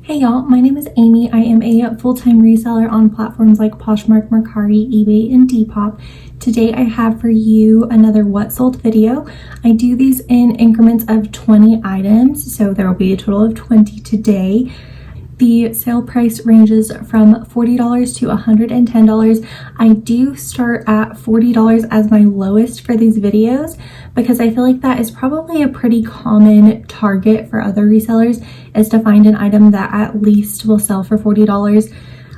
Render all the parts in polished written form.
Hey y'all, my name is Amy. I am a full-time reseller on platforms like Poshmark, Mercari, eBay, and Depop. Today I have for you another what sold video. I do these in increments of 20 items, so there will be a total of 20 today. The sale price ranges from $40 to $110. I do start at $40 as my lowest for these videos because I feel like that is probably a pretty common target for other resellers, is to find an item that at least will sell for $40.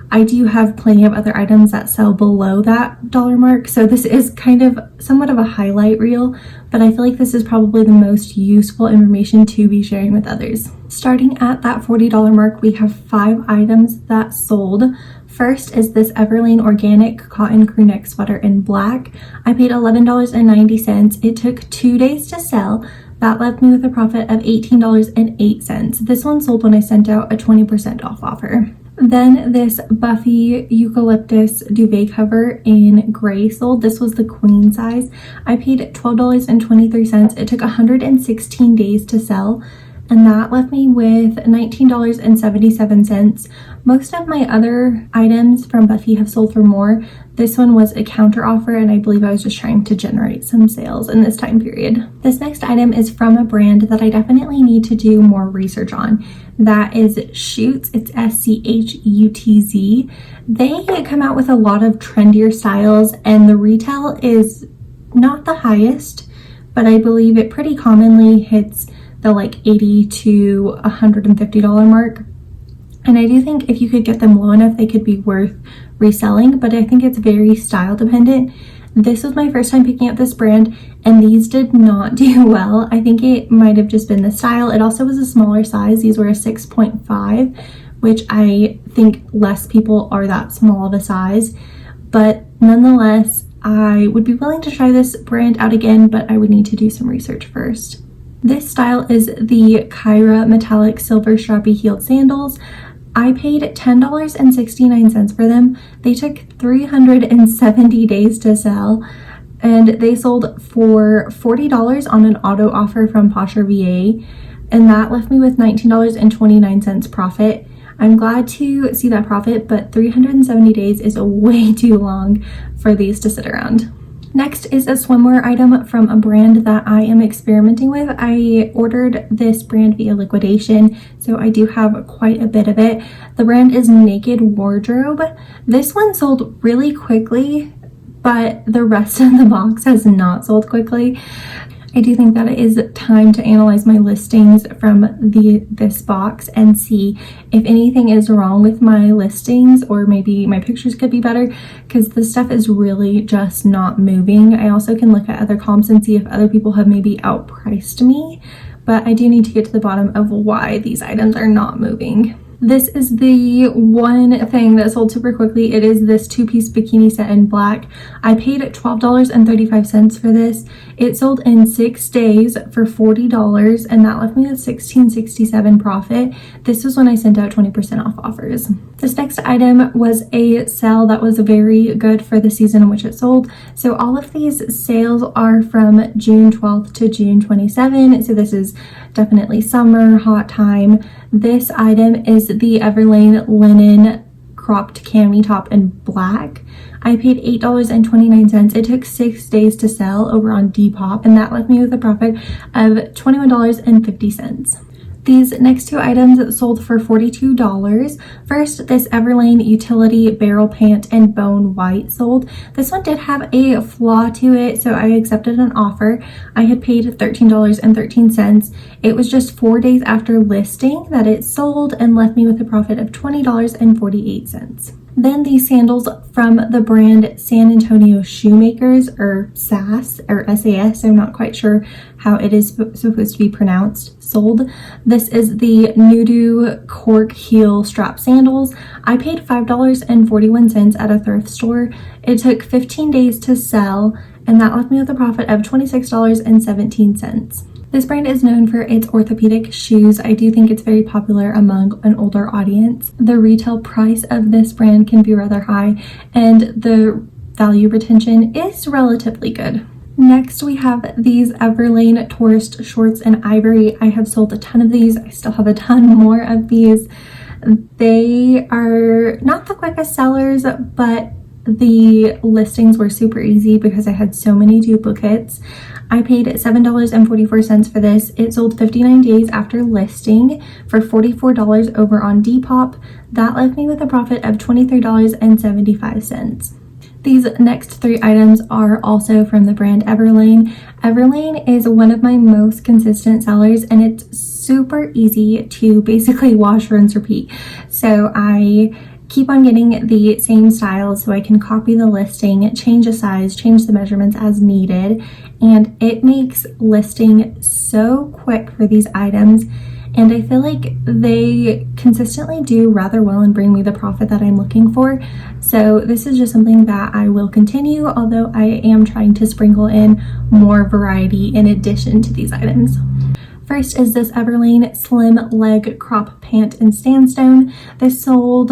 I do have plenty of other items that sell below that dollar mark, so this is kind of somewhat of a highlight reel, but I feel like this is probably the most useful information to be sharing with others. Starting at that $40 mark, we have 5 items that sold. First is this Everlane Organic Cotton Crew Neck Sweater in black. I paid $11.90. It took 2 days to sell. That left me with a profit of $18.08. This one sold when I sent out a 20% off offer. Then this Buffy Eucalyptus duvet cover in gray sold. This was the queen size. I paid $12.23. It took 116 days to sell, and that left me with $19.77. Most of my other items from Buffy have sold for more. This one was a counter offer, and I believe I was just trying to generate some sales in this time period. This next item is from a brand that I definitely need to do more research on. That is Schutz. It's SCHUTZ. They come out with a lot of trendier styles, and the retail is not the highest, but I believe it pretty commonly hits the like $80 to $150 mark. And I do think if you could get them low enough, they could be worth reselling, but I think it's very style dependent. This was my first time picking up this brand, and these did not do well. I think it might have just been the style. It also was a smaller size. These were a 6.5, which I think less people are that small of a size. But nonetheless, I would be willing to try this brand out again, but I would need to do some research first. This style is the Kyra Metallic Silver Strappy Heeled Sandals. I paid $10.69 for them. They took 370 days to sell, and they sold for $40 on an auto offer from Posher VA, and that left me with $19.29 profit. I'm glad to see that profit, but 370 days is way too long for these to sit around. Next is a swimwear item from a brand that I am experimenting with. I ordered this brand via liquidation, so I do have quite a bit of it. The brand is Naked Wardrobe. This one sold really quickly, but the rest of the box has not sold quickly. I do think that it is time to analyze my listings from this box and see if anything is wrong with my listings, or maybe my pictures could be better, because the stuff is really just not moving. I also can look at other comps and see if other people have maybe outpriced me, but I do need to get to the bottom of why these items are not moving. This is the one thing that sold super quickly. It is this 2-piece bikini set in black. I paid $12.35 for this. It sold in 6 days for $40, and that left me with $16.67 profit. This was when I sent out 20% off offers. This next item was a sale that was very good for the season in which it sold. So all of these sales are from June 12th to June 27th. So this is definitely summer, hot time. This item is the Everlane Linen Cropped Cami Top in black. I paid $8.29. It took 6 days to sell over on Depop, and that left me with a profit of $21.50. These next 2 items sold for $42. First, this Everlane Utility Barrel Pant in Bone White sold. This one did have a flaw to it, so I accepted an offer. I had paid $13.13. It was just 4 days after listing that it sold and left me with a profit of $20.48. Then these sandals from the brand San Antonio Shoemakers, or SAS, or SAS, I'm not quite sure how it is supposed to be pronounced, sold. This is the Nudo Cork Heel Strap Sandals. I paid $5.41 at a thrift store. It took 15 days to sell, and that left me with a profit of $26.17. This brand is known for its orthopedic shoes. I do think it's very popular among an older audience. The retail price of this brand can be rather high, and the value retention is relatively good. Next, we have these Everlane Tourist Shorts in Ivory. I have sold a ton of these. I still have a ton more of these. They are not the quickest sellers, but the listings were super easy because I had so many duplicates. I paid $7.44 for this. It sold 59 days after listing for $44 over on Depop. That left me with a profit of $23.75. These next three items are also from the brand Everlane. Everlane is one of my most consistent sellers, and it's super easy to basically wash, rinse, repeat. So I keep on getting the same styles so I can copy the listing, change the size, change the measurements as needed, and it makes listing so quick for these items. And I feel like they consistently do rather well and bring me the profit that I'm looking for. So this is just something that I will continue, although I am trying to sprinkle in more variety in addition to these items. First is this Everlane slim leg crop pant in sandstone. This sold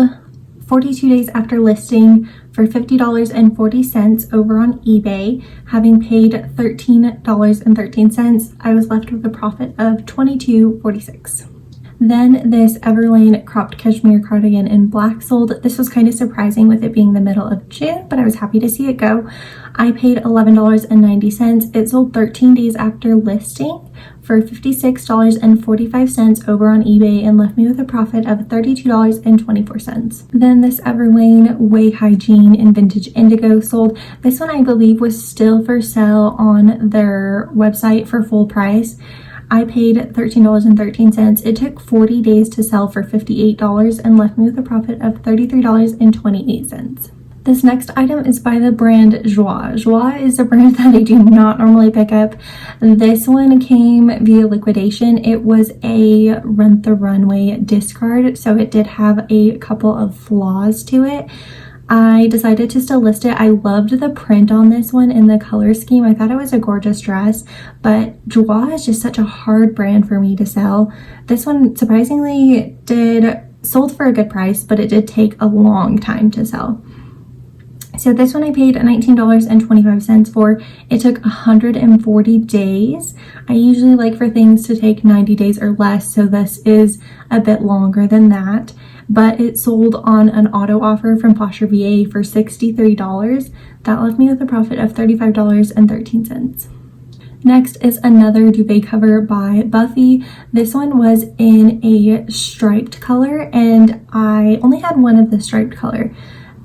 42 days after listing for $50.40 over on eBay. Having paid $13.13, I was left with a profit of $22.46. Then this Everlane cropped cashmere cardigan in black sold. This was kind of surprising with it being the middle of June, but I was happy to see it go. I paid $11.90. It sold 13 days after listing for $56.45 over on eBay and left me with a profit of $32.24. Then this Everlane Way Hygiene in vintage indigo sold. This one I believe was still for sale on their website for full price. I paid $13.13. It took 40 days to sell for $58 and left me with a profit of $33.28. This next item is by the brand Joie. Joie is a brand that I do not normally pick up. This one came via liquidation. It was a Rent the Runway discard, so it did have a couple of flaws to it. I decided to still list it. I loved the print on this one and the color scheme. I thought it was a gorgeous dress, but Joie is just such a hard brand for me to sell. This one surprisingly sold for a good price, but it did take a long time to sell. So this one I paid $19.25 for. It took 140 days. I usually like for things to take 90 days or less, so this is a bit longer than that. But it sold on an auto offer from Poshmark for $63. That left me with a profit of $35.13. Next is another duvet cover by Buffy. This one was in a striped color, and I only had one of the striped color.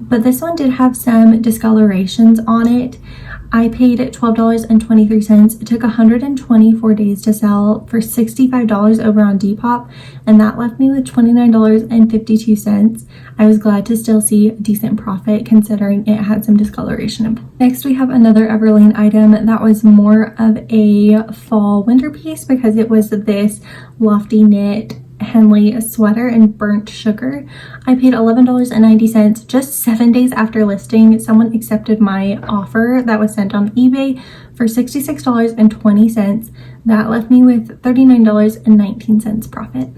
But this one did have some discolorations on it. I paid $12.23. It took 124 days to sell for $65 over on Depop, and that left me with $29.52. I was glad to still see a decent profit considering it had some discoloration. Next, we have another Everlane item that was more of a fall winter piece because it was this lofty knit Henley sweater in burnt sugar. I paid $11.90. Just 7 days after listing, someone accepted my offer that was sent on eBay for $66.20. That left me with $39.19 profit.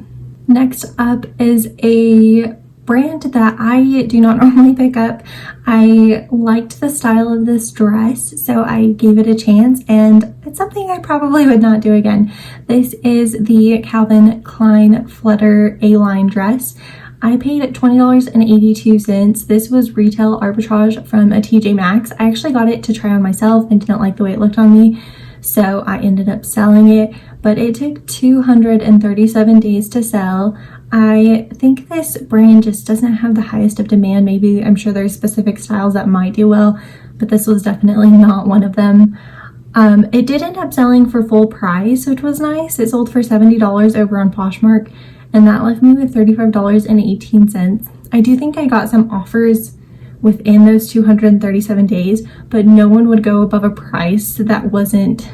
Next up is a brand that I do not normally pick up. I liked the style of this dress, so I gave it a chance, and it's something I probably would not do again. This is the Calvin Klein Flutter A-line dress. I paid $20.82. This was retail arbitrage from a TJ Maxx. I actually got it to try on myself and didn't like the way it looked on me, so I ended up selling it, but it took 237 days to sell. I think this brand just doesn't have the highest of demand. Maybe, I'm sure there's specific styles that might do well, but this was definitely not one of them. It did end up selling for full price, which was nice. It sold for $70 over on Poshmark, and that left me with $35.18. I do think I got some offers within those 237 days, but no one would go above a price that wasn't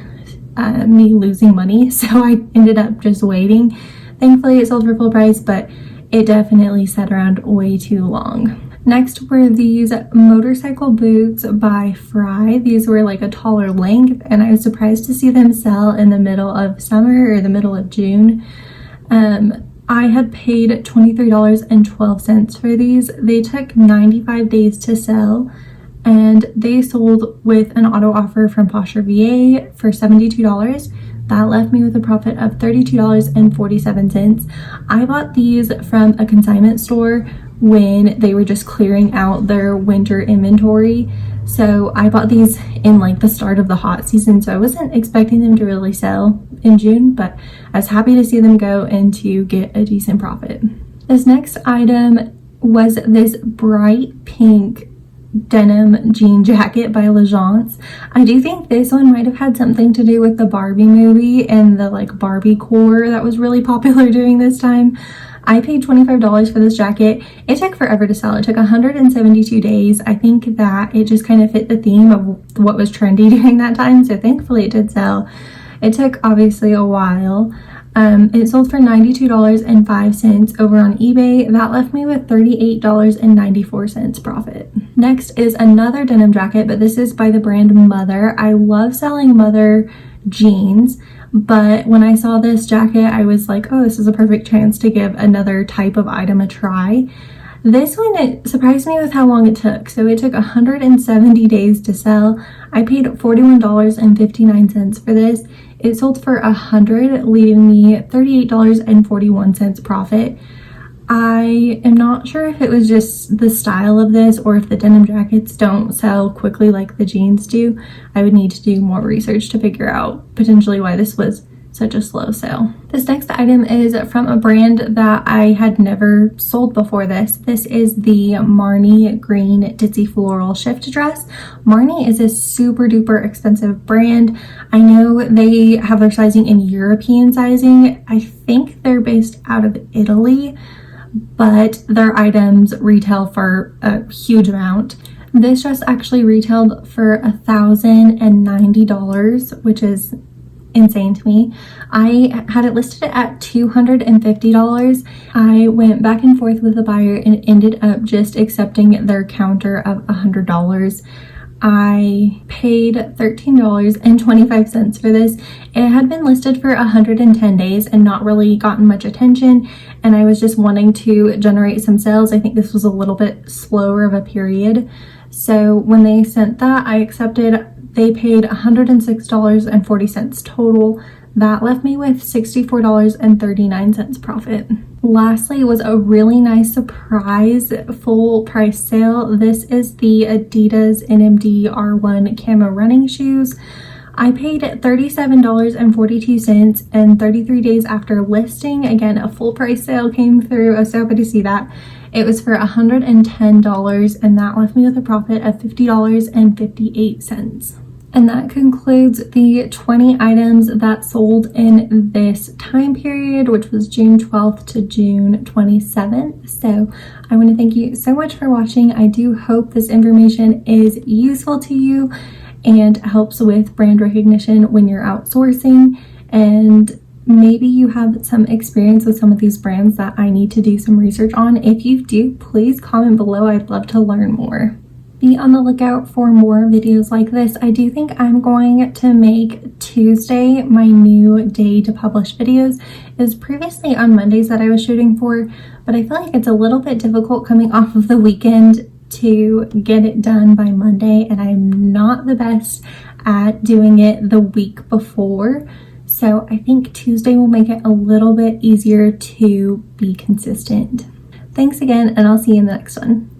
me losing money, so I ended up just waiting. Thankfully, it sold for full price, but it definitely sat around way too long. Next were these motorcycle boots by Fry. These were like a taller length, and I was surprised to see them sell in the middle of summer or the middle of June. I had paid $23.12 for these. They took 95 days to sell, and they sold with an auto offer from Poshmark VA for $72. That left me with a profit of $32.47. I bought these from a consignment store when they were just clearing out their winter inventory. So I bought these in like the start of the hot season, so I wasn't expecting them to really sell in June, but I was happy to see them go and to get a decent profit. This next item was this bright pink denim jean jacket by L'Agence. I do think this one might have had something to do with the Barbie movie and the like Barbie core that was really popular during this time. I paid $25 for this jacket. It took forever to sell. It took 172 days. I think that it just kind of fit the theme of what was trendy during that time, so thankfully it did sell. It took obviously a while. It sold for $92.05 over on eBay. That left me with $38.94 profit. Next is another denim jacket, but this is by the brand Mother. I love selling Mother jeans, but when I saw this jacket, I was like, oh, this is a perfect chance to give another type of item a try. This one, it surprised me with how long it took. So it took 170 days to sell. I paid $41.59 for this. It sold for $100, leaving me $38.41 profit. I am not sure if it was just the style of this or if the denim jackets don't sell quickly like the jeans do. I would need to do more research to figure out potentially why this was such a slow sale. This next item is from a brand that I had never sold before this. This is the Marni Green Ditzy Floral Shift Dress. Marni is a super duper expensive brand. I know they have their sizing in European sizing. I think they're based out of Italy, but their items retail for a huge amount. This dress actually retailed for $1,090, which is insane to me. I had it listed at $250. I went back and forth with the buyer and ended up just accepting their counter of $100. I paid $13.25 for this. It had been listed for 110 days and not really gotten much attention, and I was just wanting to generate some sales. I think this was a little bit slower of a period. So when they sent that, I accepted. They paid $106.40 total. That left me with $64.39 profit. Lastly was a really nice surprise full price sale. This is the Adidas NMD R1 camo running shoes. I paid $37.42, and 33 days after listing, again, a full price sale came through. I was so happy to see that. It was for $110, and that left me with a profit of $50.58. And that concludes the 20 items that sold in this time period, which was June 12th to June 27th. So I want to thank you so much for watching. I do hope this information is useful to you and helps with brand recognition when you're outsourcing. And maybe you have some experience with some of these brands that I need to do some research on. If you do, please comment below. I'd love to learn more. Be on the lookout for more videos like this. I do think I'm going to make Tuesday my new day to publish videos. It was previously on Mondays that I was shooting for, but I feel like it's a little bit difficult coming off of the weekend to get it done by Monday, and I'm not the best at doing it the week before. So I think Tuesday will make it a little bit easier to be consistent. Thanks again, and I'll see you in the next one.